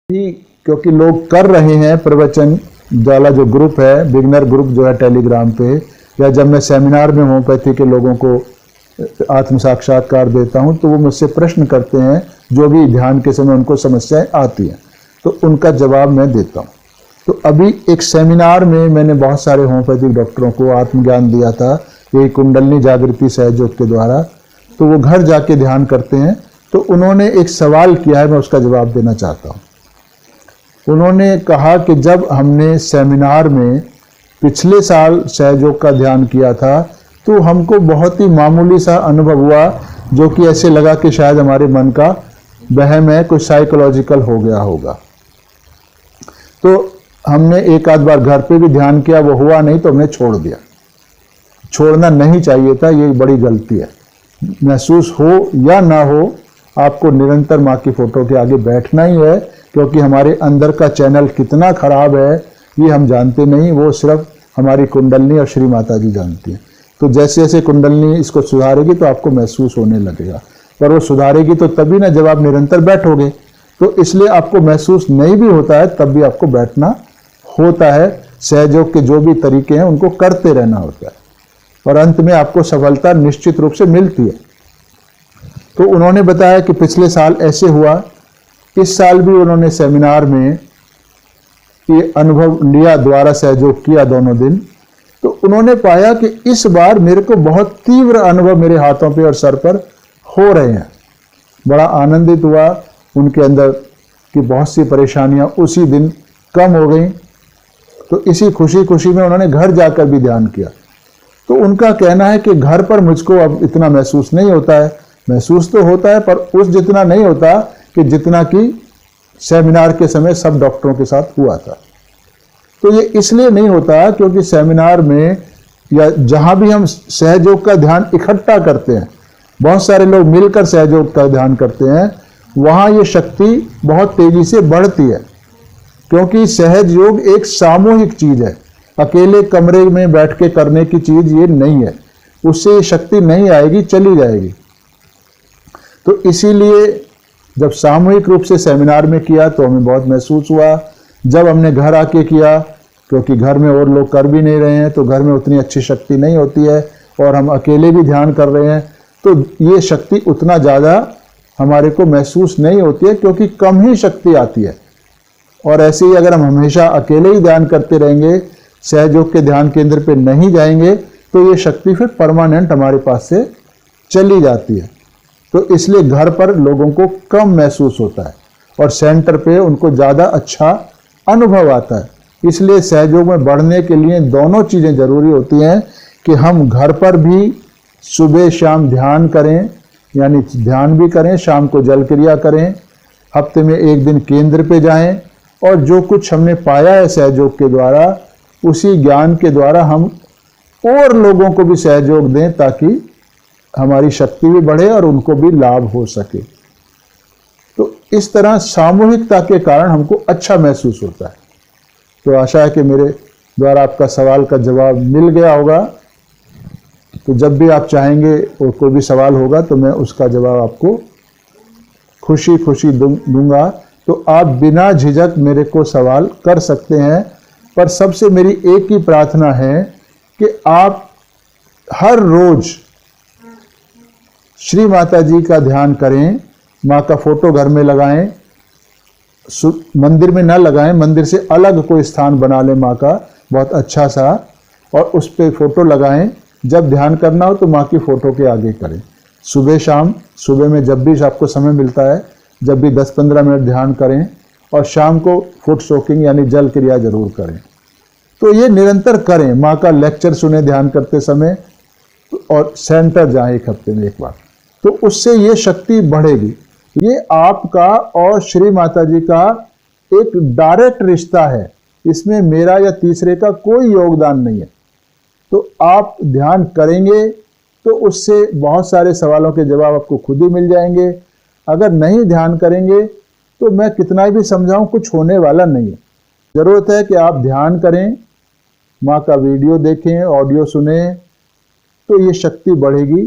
भी, क्योंकि लोग कर रहे हैं प्रवचन वाला जो ग्रुप है, बिगनर ग्रुप जो है टेलीग्राम पे, या जब मैं सेमिनार में होम्योपैथी के लोगों को आत्म साक्षात्कार देता हूं तो वो मुझसे प्रश्न करते हैं, जो भी ध्यान के समय उनको समस्याएं आती हैं तो उनका जवाब मैं देता हूं। तो अभी एक सेमिनार में मैंने बहुत सारे होम्योपैथिक डॉक्टरों को आत्मज्ञान दिया था, यही कुंडलिनी जागृति सहयोग के द्वारा। तो वो घर जाके ध्यान करते हैं, तो उन्होंने एक सवाल किया है, मैं उसका जवाब देना चाहता हूँ। उन्होंने कहा कि जब हमने सेमिनार में पिछले साल सहयोग का ध्यान किया था तो हमको बहुत ही मामूली सा अनुभव हुआ, जो कि ऐसे लगा कि शायद हमारे मन का वहम है, कुछ साइकोलॉजिकल हो गया होगा। तो हमने एक आध बार घर पे भी ध्यान किया, वो हुआ नहीं तो हमने छोड़ दिया। छोड़ना नहीं चाहिए था, ये बड़ी गलती है। महसूस हो या ना हो, आपको निरंतर माँ की फोटो के आगे बैठना ही है, क्योंकि हमारे अंदर का चैनल कितना खराब है ये हम जानते नहीं, वो सिर्फ हमारी कुंडलनी और श्री माता जी जानती है। तो जैसे जैसे कुंडलनी इसको सुधारेगी तो आपको महसूस होने लगेगा, पर वो सुधारेगी तो तभी ना जब आप निरंतर बैठोगे। तो इसलिए आपको महसूस नहीं भी होता है तब भी आपको बैठना होता है। सहयोग के जो भी तरीके हैं उनको करते रहना होता है और अंत में आपको सफलता निश्चित रूप से मिलती है। तो उन्होंने बताया कि पिछले साल ऐसे हुआ, इस साल भी उन्होंने सेमिनार में ये अनुभव लिया, द्वारा सहयोग किया दोनों दिन। तो उन्होंने पाया कि इस बार मेरे को बहुत तीव्र अनुभव मेरे हाथों पे और सर पर हो रहे हैं। बड़ा आनंदित हुआ, उनके अंदर की बहुत सी परेशानियां उसी दिन कम हो गई। तो इसी खुशी खुशी में उन्होंने घर जाकर भी ध्यान किया। तो उनका कहना है कि घर पर मुझको अब इतना महसूस नहीं होता है। महसूस तो होता है पर उस जितना नहीं होता कि जितना कि सेमिनार के समय सब डॉक्टरों के साथ हुआ था। तो ये इसलिए नहीं होता क्योंकि सेमिनार में या जहां भी हम सहयोग का ध्यान इकट्ठा करते हैं, बहुत सारे लोग मिलकर सहयोग का ध्यान करते हैं, वहां ये शक्ति बहुत तेजी से बढ़ती है। क्योंकि सहयोग एक सामूहिक चीज है, अकेले कमरे में बैठ के करने की चीज ये नहीं है, उससे ये शक्ति नहीं आएगी, चली जाएगी। तो इसीलिए जब सामूहिक रूप से सेमिनार में किया तो हमें बहुत महसूस हुआ। जब हमने घर आके किया, क्योंकि घर में और लोग कर भी नहीं रहे हैं तो घर में उतनी अच्छी शक्ति नहीं होती है, और हम अकेले भी ध्यान कर रहे हैं तो ये शक्ति उतना ज़्यादा हमारे को महसूस नहीं होती है, क्योंकि कम ही शक्ति आती है। और ऐसे ही अगर हम हमेशा अकेले ही ध्यान करते रहेंगे, सहयोग के ध्यान केंद्र पे नहीं जाएंगे, तो ये शक्ति फिर परमानेंट हमारे पास से चली जाती है। तो इसलिए घर पर लोगों को कम महसूस होता है और सेंटर पे उनको ज़्यादा अच्छा अनुभव आता है। इसलिए सहयोग में बढ़ने के लिए दोनों चीज़ें जरूरी होती हैं कि हम घर पर भी सुबह शाम ध्यान करें, यानी ध्यान भी करें, शाम को जल क्रिया करें, हफ्ते में एक दिन केंद्र पे जाएं, और जो कुछ हमने पाया है सहयोग के द्वारा, उसी ज्ञान के द्वारा हम और लोगों को भी सहयोग दें, ताकि हमारी शक्ति भी बढ़े और उनको भी लाभ हो सके। तो इस तरह सामूहिकता के कारण हमको अच्छा महसूस होता है। तो आशा है कि मेरे द्वारा आपका सवाल का जवाब मिल गया होगा। तो जब भी आप चाहेंगे और कोई भी सवाल होगा तो मैं उसका जवाब आपको खुशी खुशी दूंगा। तो आप बिना झिझक मेरे को सवाल कर सकते हैं, पर सबसे मेरी एक ही प्रार्थना है कि आप हर रोज श्री माता जी का ध्यान करें, माँ का फोटो घर में लगाएं, मंदिर में ना लगाएं, मंदिर से अलग कोई स्थान बना लें माँ का बहुत अच्छा सा, और उस पर फोटो लगाएं। जब ध्यान करना हो तो माँ की फोटो के आगे करें, सुबह शाम। सुबह में जब भी आपको समय मिलता है, जब भी 10-15 मिनट ध्यान करें, और शाम को फुट सोकिंग यानी जल क्रिया जरूर करें। तो ये निरंतर करें, माँ का लेक्चर सुने ध्यान करते समय, और सेंटर जाएं एक हफ्ते में एक बार, तो उससे ये शक्ति बढ़ेगी। ये आपका और श्री माता जी का एक डायरेक्ट रिश्ता है, इसमें मेरा या तीसरे का कोई योगदान नहीं है। तो आप ध्यान करेंगे तो उससे बहुत सारे सवालों के जवाब आपको खुद ही मिल जाएंगे। अगर नहीं ध्यान करेंगे तो मैं कितना भी समझाऊं, कुछ होने वाला नहीं है। जरूरत है कि आप ध्यान करें, माँ का वीडियो देखें, ऑडियो सुने, तो ये शक्ति बढ़ेगी।